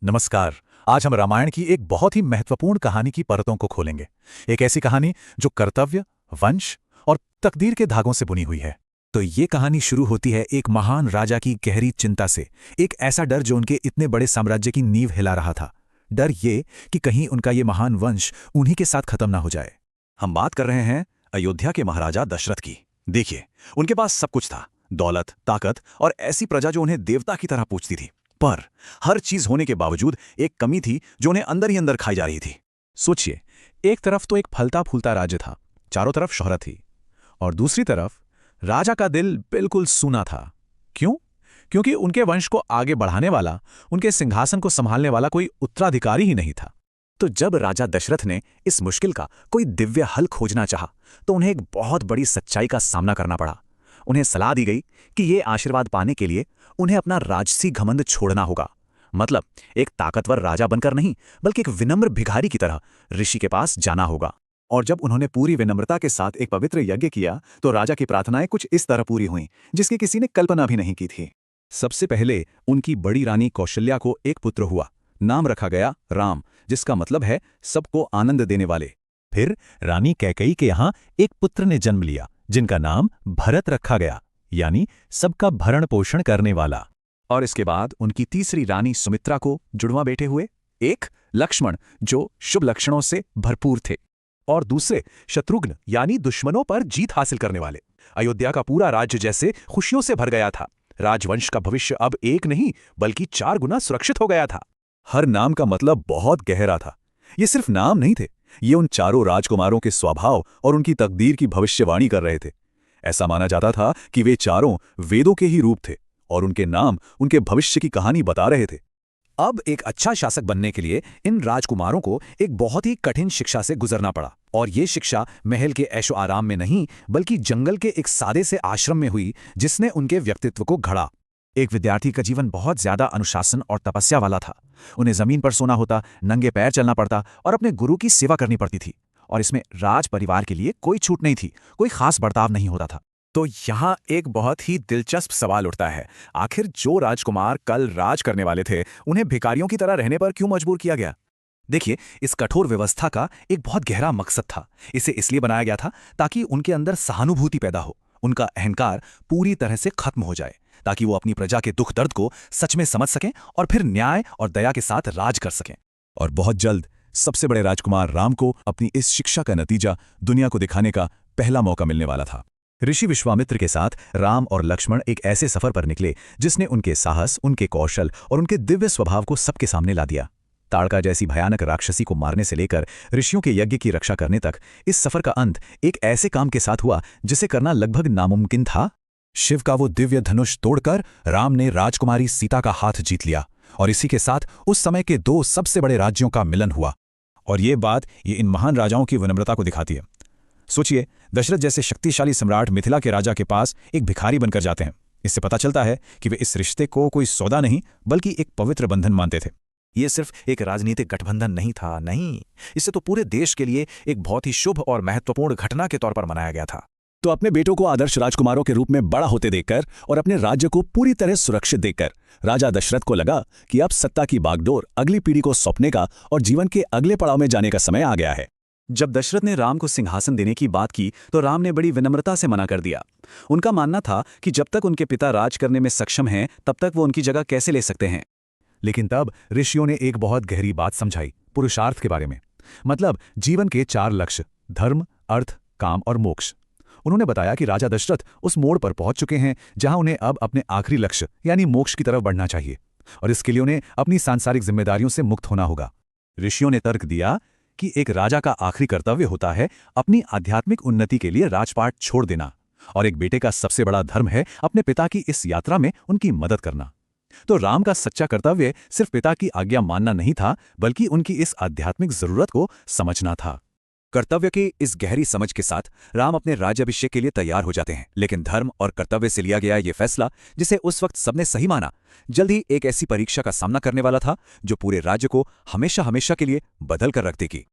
नमस्कार। आज हम रामायण की एक बहुत ही महत्वपूर्ण कहानी की परतों को खोलेंगे। एक ऐसी कहानी जो कर्तव्य, वंश और तकदीर के धागों से बुनी हुई है। तो ये कहानी शुरू होती है एक महान राजा की गहरी चिंता से। एक ऐसा डर जो उनके इतने बड़े साम्राज्य की नींव हिला रहा था। डर ये कि कहीं उनका ये महान वंश उन्हीं के साथ खत्म ना हो जाए। हम बात कर रहे हैं अयोध्या के महाराजा दशरथ की। देखिए, उनके पास सब कुछ था, दौलत, ताकत और ऐसी प्रजा जो उन्हें देवता की तरह पूजती थी। पर हर चीज होने के बावजूद एक कमी थी जो उन्हें अंदर ही अंदर खाई जा रही थी। सोचिए, एक तरफ तो एक फलता फूलता राज्य था, चारों तरफ शोहरत थी, और दूसरी तरफ राजा का दिल बिल्कुल सूना था। क्यों? क्योंकि उनके वंश को आगे बढ़ाने वाला, उनके सिंहासन को संभालने वाला कोई उत्तराधिकारी ही नहीं था। तो जब राजा दशरथ ने इस मुश्किल का कोई दिव्य हल खोजना चाहा, तो उन्हें एक बहुत बड़ी सच्चाई का सामना करना पड़ा। उन्हें सलाह दी गई कि ये आशीर्वाद पाने के लिए उन्हें अपना राजसी घमंड छोड़ना होगा। मतलब एक ताकतवर राजा बनकर नहीं, बल्कि एक विनम्र भिखारी की तरह ऋषि के पास जाना होगा। और जब उन्होंने पूरी विनम्रता के साथ एक पवित्र यज्ञ किया, तो राजा की प्रार्थनाएं कुछ इस तरह पूरी हुईं, जिसकी किसी ने कल्पना भी नहीं की थी। सबसे पहले उनकी बड़ी रानी कौशल्या को एक पुत्र हुआ। नाम रखा गया राम, जिसका मतलब है सबको आनंद देने वाले। फिर रानी कैकेयी के यहाँ एक पुत्र ने जन्म लिया, जिनका नाम भरत रखा गया, यानी सबका भरण पोषण करने वाला। और इसके बाद उनकी तीसरी रानी सुमित्रा को जुड़वा बेटे हुए, एक लक्ष्मण जो शुभ लक्षणों से भरपूर थे, और दूसरे शत्रुघ्न यानी दुश्मनों पर जीत हासिल करने वाले। अयोध्या का पूरा राज्य जैसे खुशियों से भर गया था। राजवंश का भविष्य अब एक नहीं बल्कि 4 गुना सुरक्षित हो गया था। हर नाम का मतलब बहुत गहरा था। ये सिर्फ नाम नहीं थे, ये उन चारों राजकुमारों के स्वभाव और उनकी तकदीर की भविष्यवाणी कर रहे थे। ऐसा माना जाता था कि वे चारों वेदों के ही रूप थे और उनके नाम उनके भविष्य की कहानी बता रहे थे। अब एक अच्छा शासक बनने के लिए इन राजकुमारों को एक बहुत ही कठिन शिक्षा से गुजरना पड़ा। और ये शिक्षा महल के ऐशो आराम में नहीं, बल्कि जंगल के एक सादे से आश्रम में हुई, जिसने उनके व्यक्तित्व को घड़ा। एक विद्यार्थी का जीवन बहुत ज्यादा अनुशासन और तपस्या वाला था। उन्हें जमीन पर सोना होता, नंगे पैर चलना पड़ता और अपने गुरु की सेवा करनी पड़ती थी। और इसमें राज परिवार के लिए कोई छूट नहीं थी, कोई खास बर्ताव नहीं होता था। तो यहाँ एक बहुत ही दिलचस्प सवाल उठता है, आखिर जो राजकुमार कल राज करने वाले थे, उन्हें भिखारियों की तरह रहने पर क्यों मजबूर किया गया? देखिए, इस कठोर व्यवस्था का एक बहुत गहरा मकसद था। इसे इसलिए बनाया गया था ताकि उनके अंदर सहानुभूति पैदा हो, उनका अहंकार पूरी तरह से खत्म हो जाए, ताकि वो अपनी प्रजा के दुख दर्द को सच में समझ सकें और फिर न्याय और दया के साथ राज कर सकें। और बहुत जल्द सबसे बड़े राजकुमार राम को अपनी इस शिक्षा का नतीजा दुनिया को दिखाने का पहला मौका मिलने वाला था। ऋषि विश्वामित्र के साथ राम और लक्ष्मण एक ऐसे सफर पर निकले जिसने उनके साहस, उनके कौशल और उनके दिव्य स्वभाव को सबके सामने ला दिया। ताड़का जैसी भयानक राक्षसी को मारने से लेकर ऋषियों के यज्ञ की रक्षा करने तक, इस सफर का अंत एक ऐसे काम के साथ हुआ जिसे करना लगभग नामुमकिन था। शिव का वो दिव्य धनुष तोड़कर राम ने राजकुमारी सीता का हाथ जीत लिया, और इसी के साथ उस समय के 2 सबसे बड़े राज्यों का मिलन हुआ। और ये बात इन महान राजाओं की विनम्रता को दिखाती है। सोचिए, दशरथ जैसे शक्तिशाली सम्राट मिथिला के राजा के पास एक भिखारी बनकर जाते हैं। इससे पता चलता है कि वे इस रिश्ते को कोई सौदा नहीं, बल्कि एक पवित्र बंधन मानते थे। ये सिर्फ एक राजनीतिक गठबंधन नहीं था, नहीं, इसे तो पूरे देश के लिए एक बहुत ही शुभ और महत्वपूर्ण घटना के तौर पर मनाया गया था। तो अपने बेटों को आदर्श राजकुमारों के रूप में बड़ा होते देखकर और अपने राज्य को पूरी तरह सुरक्षित देखकर राजा दशरथ को लगा कि अब सत्ता की बागडोर अगली पीढ़ी को सौंपने का और जीवन के अगले पड़ाव में जाने का समय आ गया है। जब दशरथ ने राम को सिंहासन देने की बात की, तो राम ने बड़ी विनम्रता से मना कर दिया। उनका मानना था कि जब तक उनके पिता राज करने में सक्षम हैं, तब तक वो उनकी जगह कैसे ले सकते हैं। लेकिन तब ऋषियों ने एक बहुत गहरी बात समझाई, पुरुषार्थ के बारे में। मतलब जीवन के 4 लक्ष्य: धर्म, अर्थ, काम और मोक्ष। उन्होंने बताया कि राजा दशरथ उस मोड़ पर पहुंच चुके हैं जहां उन्हें अब अपने आखिरी लक्ष्य यानी मोक्ष की तरफ बढ़ना चाहिए, और इसके लिए उन्हें अपनी सांसारिक जिम्मेदारियों से मुक्त होना होगा। ऋषियों ने तर्क दिया कि एक राजा का आखिरी कर्तव्य होता है अपनी आध्यात्मिक उन्नति के लिए राजपाट छोड़ देना, और एक बेटे का सबसे बड़ा धर्म है अपने पिता की इस यात्रा में उनकी मदद करना। तो राम का सच्चा कर्तव्य सिर्फ पिता की आज्ञा मानना नहीं था, बल्कि उनकी इस आध्यात्मिक जरूरत को समझना था। कर्तव्य की इस गहरी समझ के साथ राम अपने राज्याभिषेक के लिए तैयार हो जाते हैं। लेकिन धर्म और कर्तव्य से लिया गया ये फैसला, जिसे उस वक्त सबने सही माना, जल्द ही एक ऐसी परीक्षा का सामना करने वाला था जो पूरे राज्य को हमेशा हमेशा के लिए बदल कर रख देगी।